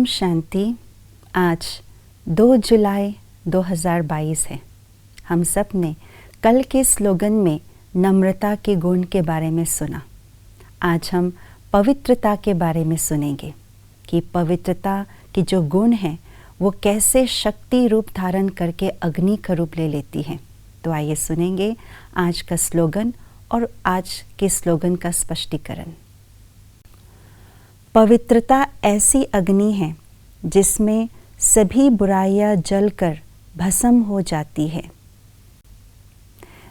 शांति। आज 2 जुलाई 2022 है। हम सब ने कल के स्लोगन में नम्रता के गुण के बारे में सुना। आज हम पवित्रता के बारे में सुनेंगे कि पवित्रता की जो गुण हैं वो कैसे शक्ति रूप धारण करके अग्नि का रूप ले लेती हैं। तो आइए सुनेंगे आज का स्लोगन और आज के स्लोगन का स्पष्टीकरण। पवित्रता ऐसी अग्नि है जिसमें सभी बुराइयां जलकर भस्म हो जाती है।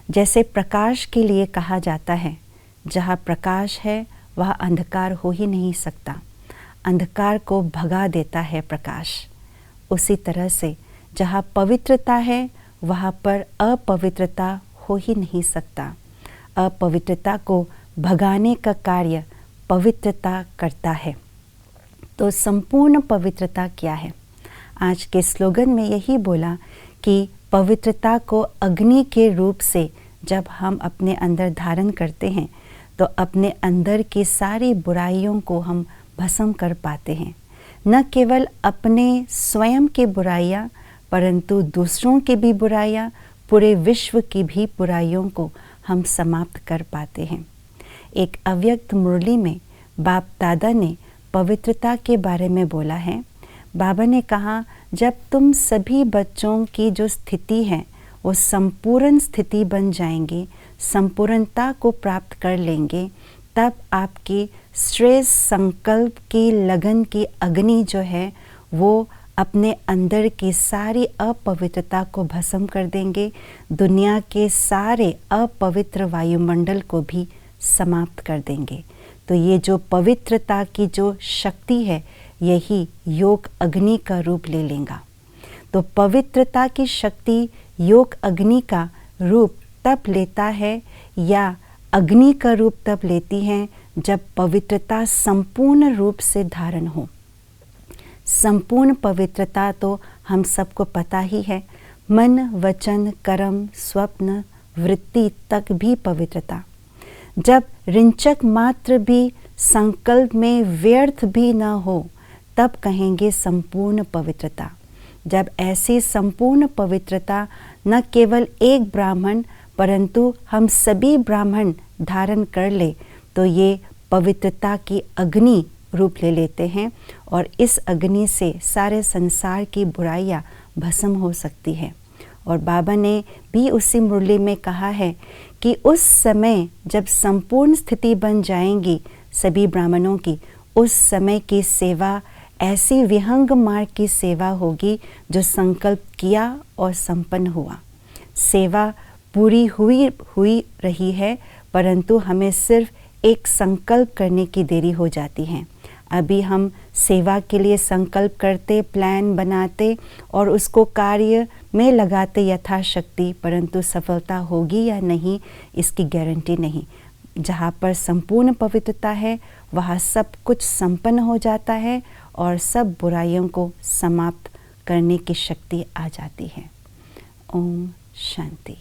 जैसे प्रकाश के लिए कहा जाता है, जहाँ प्रकाश है वह अंधकार हो ही नहीं सकता, अंधकार को भगा देता है प्रकाश। उसी तरह से जहाँ पवित्रता है वहाँ पर अपवित्रता हो ही नहीं सकता। अपवित्रता को भगाने का कार्य पवित्रता करता है। तो संपूर्ण पवित्रता क्या है? आज के स्लोगन में यही बोला कि पवित्रता को अग्नि के रूप से जब हम अपने अंदर धारण करते हैं तो अपने अंदर की सारी बुराइयों को हम भस्म कर पाते हैं। न केवल अपने स्वयं की बुराइयां परंतु दूसरों की भी बुराइयां, पूरे विश्व की भी बुराइयों को हम समाप्त कर पाते हैं। एक अव्यक्त मुरली में बाप दादा ने पवित्रता के बारे में बोला है। बाबा ने कहा, जब तुम सभी बच्चों की जो स्थिति है वो संपूर्ण स्थिति बन जाएंगे, संपूर्णता को प्राप्त कर लेंगे, तब आपकी श्रेष्ठ संकल्प की लगन की अग्नि जो है वो अपने अंदर की सारी अपवित्रता को भस्म कर देंगे, दुनिया के सारे अपवित्र वायुमंडल को भी समाप्त कर देंगे। तो ये जो पवित्रता की जो शक्ति है यही योग अग्नि का रूप ले लेगा। तो पवित्रता की शक्ति योग अग्नि का रूप तब लेता है या अग्नि का रूप तब लेती है जब पवित्रता संपूर्ण रूप से धारण हो। संपूर्ण पवित्रता तो हम सबको पता ही है, मन वचन कर्म स्वप्न वृत्ति तक भी पवित्रता। जब रिंचक मात्र भी संकल्प में व्यर्थ भी न हो तब कहेंगे संपूर्ण पवित्रता। जब ऐसी संपूर्ण पवित्रता न केवल एक ब्राह्मण परंतु हम सभी ब्राह्मण धारण कर ले तो ये पवित्रता की अग्नि रूप ले लेते हैं और इस अग्नि से सारे संसार की बुराइयां भस्म हो सकती है। और बाबा ने भी उसी मुरली में कहा है कि उस समय जब संपूर्ण स्थिति बन जाएंगी सभी ब्राह्मणों की, उस समय की सेवा ऐसी विहंग मार्ग की सेवा होगी जो संकल्प किया और संपन्न हुआ। सेवा पूरी हुई रही है परंतु हमें सिर्फ एक संकल्प करने की देरी हो जाती है। अभी हम सेवा के लिए संकल्प करते, प्लान बनाते और उसको कार्य में लगाते यथाशक्ति, परंतु सफलता होगी या नहीं इसकी गारंटी नहीं। जहाँ पर संपूर्ण पवित्रता है वहाँ सब कुछ संपन्न हो जाता है और सब बुराइयों को समाप्त करने की शक्ति आ जाती है। ओम शांति।